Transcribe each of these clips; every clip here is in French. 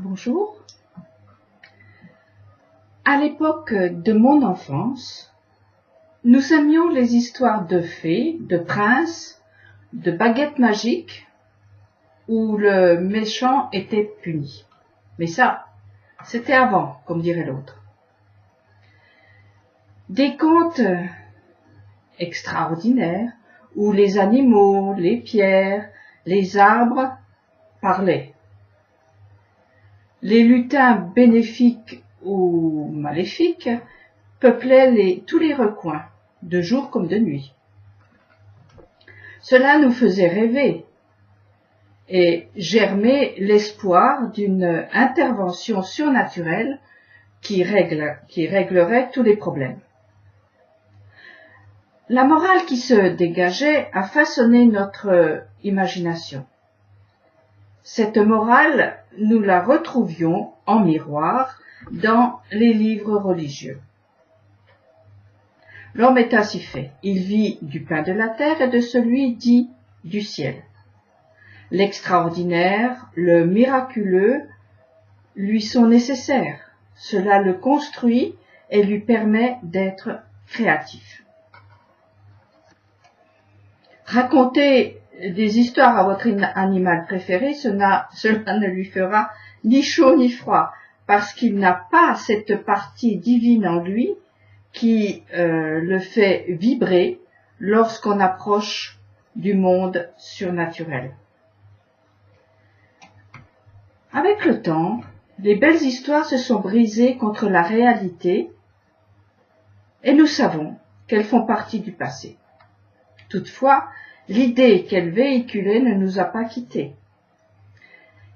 Bonjour. À l'époque de mon enfance, nous aimions les histoires de fées, de princes, de baguettes magiques où le méchant était puni. Mais ça, c'était avant, comme dirait l'autre. Des contes extraordinaires où les animaux, les pierres, les arbres parlaient. Les lutins bénéfiques ou maléfiques peuplaient tous les recoins, de jour comme de nuit. Cela nous faisait rêver et germer l'espoir d'une intervention surnaturelle qui réglerait tous les problèmes. La morale qui se dégageait a façonné notre imagination. Cette morale, nous la retrouvions en miroir dans les livres religieux. L'homme est ainsi fait. Il vit du pain de la terre et de celui dit du ciel. L'extraordinaire, le miraculeux lui sont nécessaires. Cela le construit et lui permet d'être créatif. Raconter des histoires à votre animal préféré, cela ne lui fera ni chaud ni froid, parce qu'il n'a pas cette partie divine en lui qui le fait vibrer lorsqu'on approche du monde surnaturel. Avec le temps, les belles histoires se sont brisées contre la réalité et nous savons qu'elles font partie du passé. Toutefois, l'idée qu'elle véhiculait ne nous a pas quittés.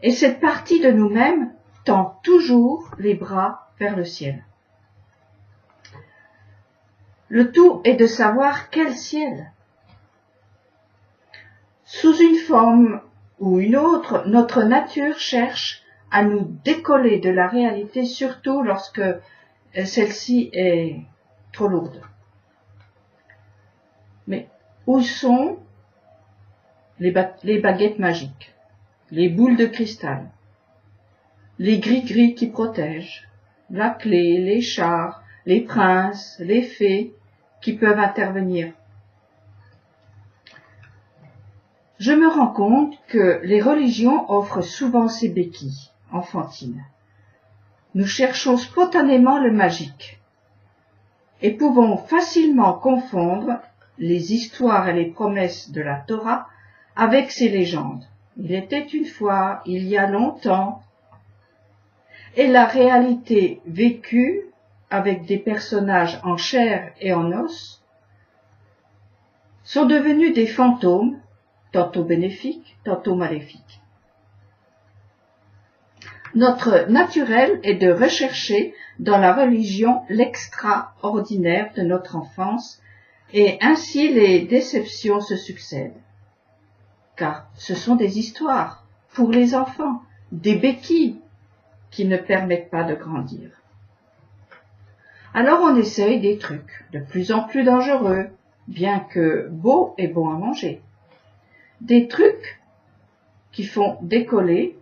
Et cette partie de nous-mêmes tend toujours les bras vers le ciel. Le tout est de savoir quel ciel. Sous une forme ou une autre, notre nature cherche à nous décoller de la réalité, surtout lorsque celle-ci est trop lourde. Mais où sont les baguettes magiques, les boules de cristal, les gris-gris qui protègent, la clé, les chars, les princes, les fées qui peuvent intervenir? Je me rends compte que les religions offrent souvent ces béquilles enfantines. Nous cherchons spontanément le magique et pouvons facilement confondre les histoires et les promesses de la Torah avec ces légendes. Il était une fois, il y a longtemps, et la réalité vécue avec des personnages en chair et en os sont devenus des fantômes, tantôt bénéfiques, tantôt maléfiques. Notre naturel est de rechercher dans la religion l'extraordinaire de notre enfance, et ainsi les déceptions se succèdent. Car ce sont des histoires pour les enfants, des béquilles qui ne permettent pas de grandir. Alors on essaye des trucs de plus en plus dangereux, bien que beaux et bons à manger. Des trucs qui font décoller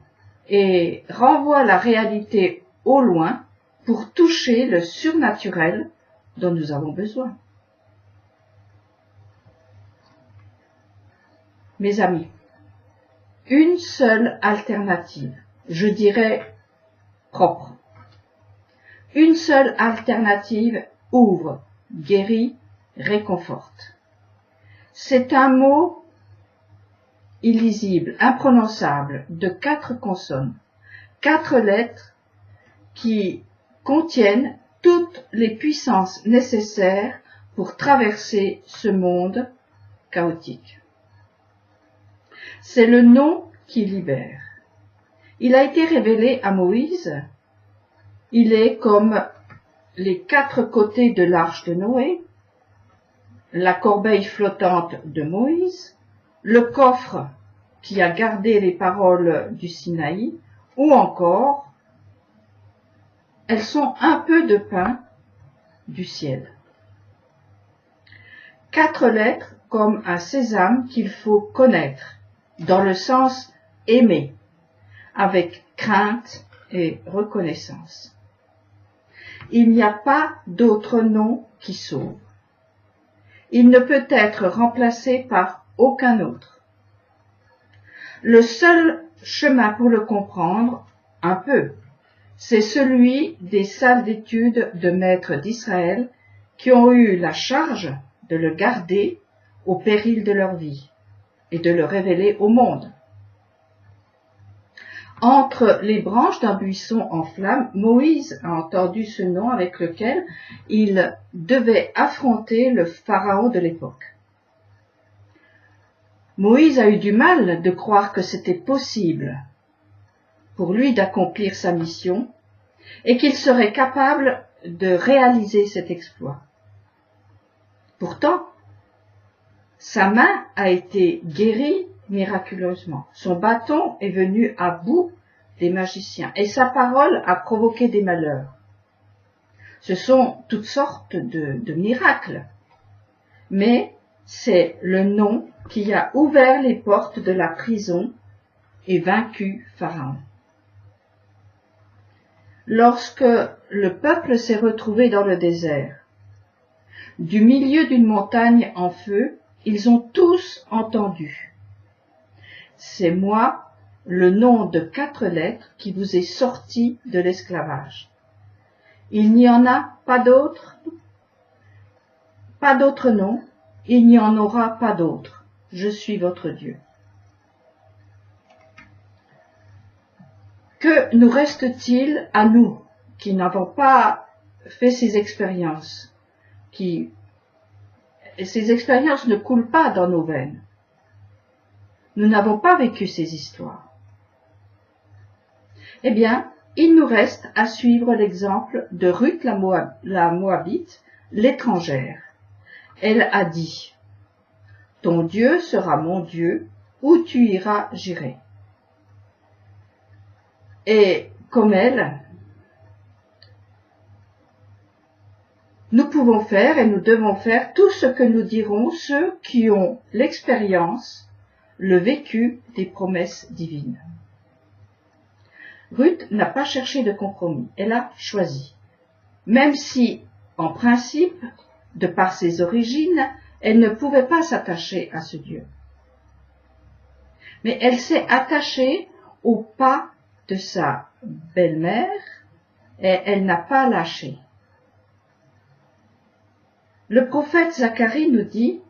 et renvoient la réalité au loin pour toucher le surnaturel dont nous avons besoin. Mes amis, une seule alternative, je dirais propre. Une seule alternative ouvre, guérit, réconforte. C'est un mot illisible, imprononçable, de 4 consonnes, 4 lettres qui contiennent toutes les puissances nécessaires pour traverser ce monde chaotique. C'est le nom qui libère. Il a été révélé à Moïse. Il est comme les 4 côtés de l'arche de Noé, la corbeille flottante de Moïse, le coffre qui a gardé les paroles du Sinaï, ou encore, elles sont un peu de pain du ciel. 4 lettres comme un sésame qu'il faut connaître, dans le sens aimer, avec crainte et reconnaissance. Il n'y a pas d'autre nom qui sauve. Il ne peut être remplacé par aucun autre. Le seul chemin pour le comprendre, un peu, c'est celui des salles d'études de maîtres d'Israël qui ont eu la charge de le garder au péril de leur vie et de le révéler au monde. Entre les branches d'un buisson en flammes, Moïse a entendu ce nom avec lequel il devait affronter le pharaon de l'époque. Moïse a eu du mal de croire que c'était possible pour lui d'accomplir sa mission et qu'il serait capable de réaliser cet exploit. Pourtant, sa main a été guérie miraculeusement. Son bâton est venu à bout des magiciens et sa parole a provoqué des malheurs. Ce sont toutes sortes de miracles, mais c'est le nom qui a ouvert les portes de la prison et vaincu Pharaon. Lorsque le peuple s'est retrouvé dans le désert, du milieu d'une montagne en feu, ils ont tous entendu. C'est moi, le nom de 4 lettres qui vous est sorti de l'esclavage. Il n'y en a pas d'autre nom, il n'y en aura pas d'autre. Je suis votre Dieu. Que nous reste-t-il à nous qui n'avons pas fait ces expériences, ces expériences ne coulent pas dans nos veines. Nous n'avons pas vécu ces histoires. Eh bien, il nous reste à suivre l'exemple de Ruth la Moabite, l'étrangère. Elle a dit, « Ton Dieu sera mon Dieu, où tu iras, j'irai. » Et comme elle, nous pouvons faire et nous devons faire tout ce que nous dirons ceux qui ont l'expérience, le vécu des promesses divines. Ruth n'a pas cherché de compromis, elle a choisi. Même si, en principe, de par ses origines, elle ne pouvait pas s'attacher à ce Dieu. Mais elle s'est attachée au pas de sa belle-mère et elle n'a pas lâché. Le prophète Zacharie nous dit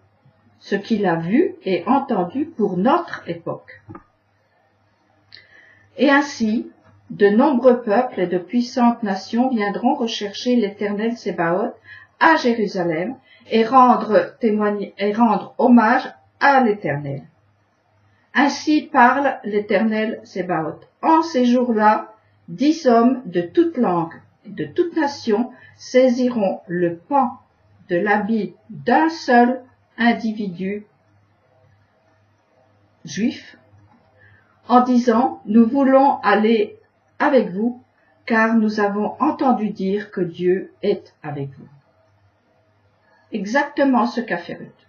ce qu'il a vu et entendu pour notre époque. Et ainsi, de nombreux peuples et de puissantes nations viendront rechercher l'Éternel Sébaoth à Jérusalem et rendre hommage à l'Éternel. Ainsi parle l'Éternel Sébaoth. En ces jours-là, 10 hommes de toute langue et de toute nation saisiront le pan de l'habit d'un seul individu juif en disant « Nous voulons aller avec vous, car nous avons entendu dire que Dieu est avec vous. » Exactement ce qu'a fait Ruth.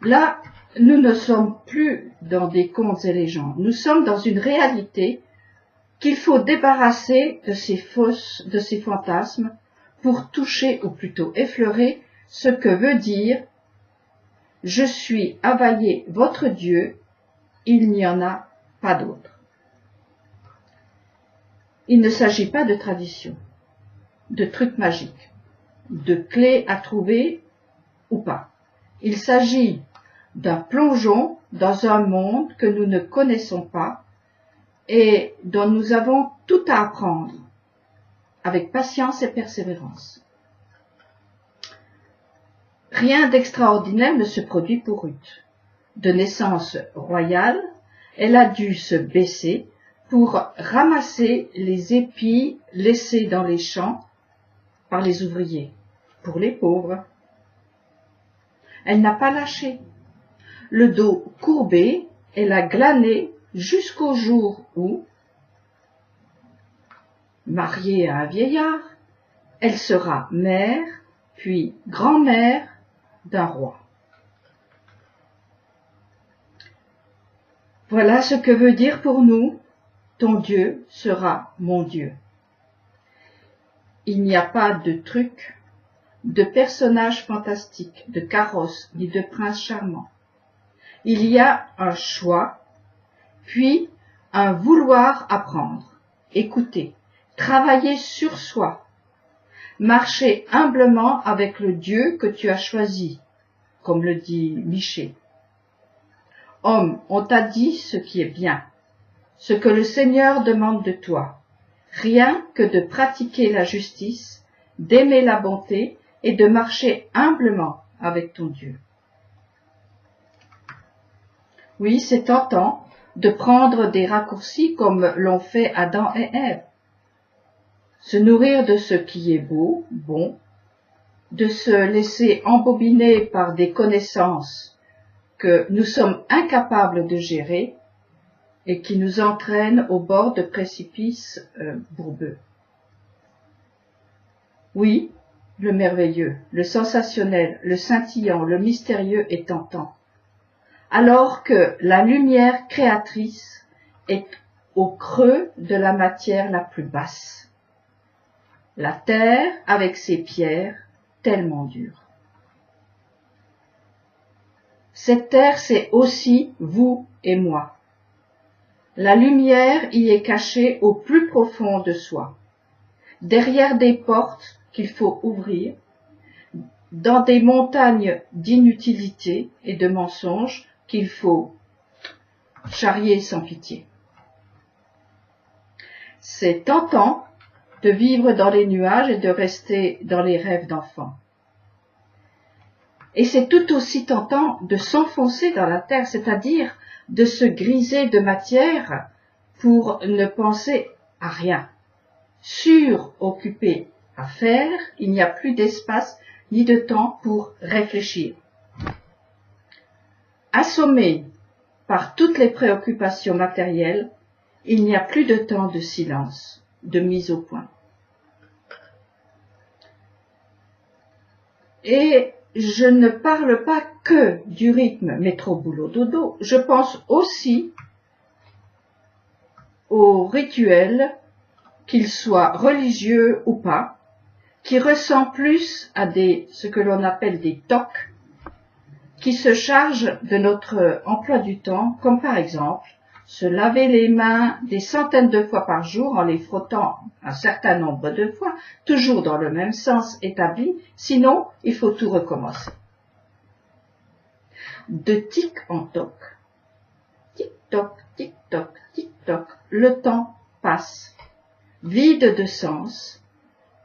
Là, nous ne sommes plus dans des contes et légendes. Nous sommes dans une réalité qu'il faut débarrasser de ces fantasmes pour toucher, ou plutôt effleurer, ce que veut dire « Je suis Availlé, votre Dieu, il n'y en a pas d'autre. » Il ne s'agit pas de tradition, de trucs magiques, de clés à trouver ou pas. Il s'agit d'un plongeon dans un monde que nous ne connaissons pas et dont nous avons tout à apprendre, avec patience et persévérance. Rien d'extraordinaire ne se produit pour Ruth. De naissance royale, elle a dû se baisser pour ramasser les épis laissés dans les champs par les ouvriers, pour les pauvres. Elle n'a pas lâché. Le dos courbé, elle a glané jusqu'au jour où, mariée à un vieillard, elle sera mère, puis grand-mère d'un roi. Voilà ce que veut dire pour nous ton Dieu sera mon Dieu. Il n'y a pas de trucs, de personnages fantastiques, de carrosses, ni de princes charmants. Il y a un choix, puis un vouloir apprendre, écouter, travailler sur soi, marcher humblement avec le Dieu que tu as choisi, comme le dit Michée. Homme, on t'a dit ce qui est bien, ce que le Seigneur demande de toi, rien que de pratiquer la justice, d'aimer la bonté et de marcher humblement avec ton Dieu. Oui, c'est tentant de prendre des raccourcis comme l'ont fait Adam et Ève. Se nourrir de ce qui est beau, bon, de se laisser embobiner par des connaissances que nous sommes incapables de gérer et qui nous entraînent au bord de précipices bourbeux. Oui, le merveilleux, le sensationnel, le scintillant, le mystérieux est tentant, alors que la lumière créatrice est au creux de la matière la plus basse. La terre avec ses pierres tellement dures. Cette terre, c'est aussi vous et moi. La lumière y est cachée au plus profond de soi, derrière des portes qu'il faut ouvrir, dans des montagnes d'inutilité et de mensonges qu'il faut charrier sans pitié. C'est tentant de vivre dans les nuages et de rester dans les rêves d'enfants. Et c'est tout aussi tentant de s'enfoncer dans la terre, c'est-à-dire de se griser de matière pour ne penser à rien. Suroccupé à faire, il n'y a plus d'espace ni de temps pour réfléchir. Assommé par toutes les préoccupations matérielles, il n'y a plus de temps de silence, de mise au point. Et je ne parle pas que du rythme métro-boulot-dodo, je pense aussi aux rituels, qu'ils soient religieux ou pas, qui ressemblent plus à ce que l'on appelle des tocs, qui se chargent de notre emploi du temps, comme par exemple se laver les mains des centaines de fois par jour en les frottant un certain nombre de fois, toujours dans le même sens établi, sinon il faut tout recommencer. De tic en toc, tic-toc, tic-toc, tic-toc, le temps passe, vide de sens,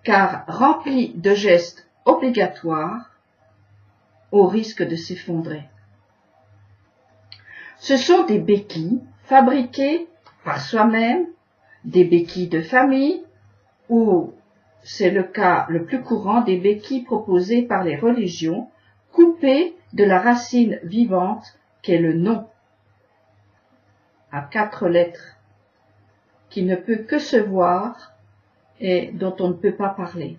car rempli de gestes obligatoires, au risque de s'effondrer. Ce sont des béquilles fabriquées par soi-même, des béquilles de famille, ou, c'est le cas le plus courant, des béquilles proposées par les religions, coupées de la racine vivante qu'est le nom, à 4 lettres, qui ne peut que se voir et dont on ne peut pas parler.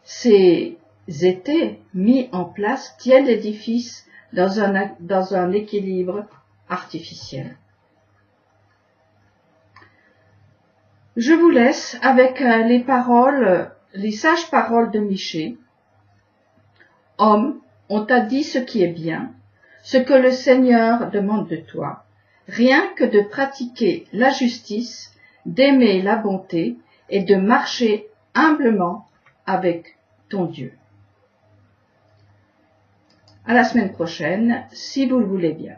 Ces étés mis en place tiennent l'édifice dans un équilibre artificiel. Je vous laisse avec les sages paroles de Michée. Homme, on t'a dit ce qui est bien, ce que le Seigneur demande de toi, rien que de pratiquer la justice, d'aimer la bonté et de marcher humblement avec ton Dieu. À la semaine prochaine, si vous le voulez bien.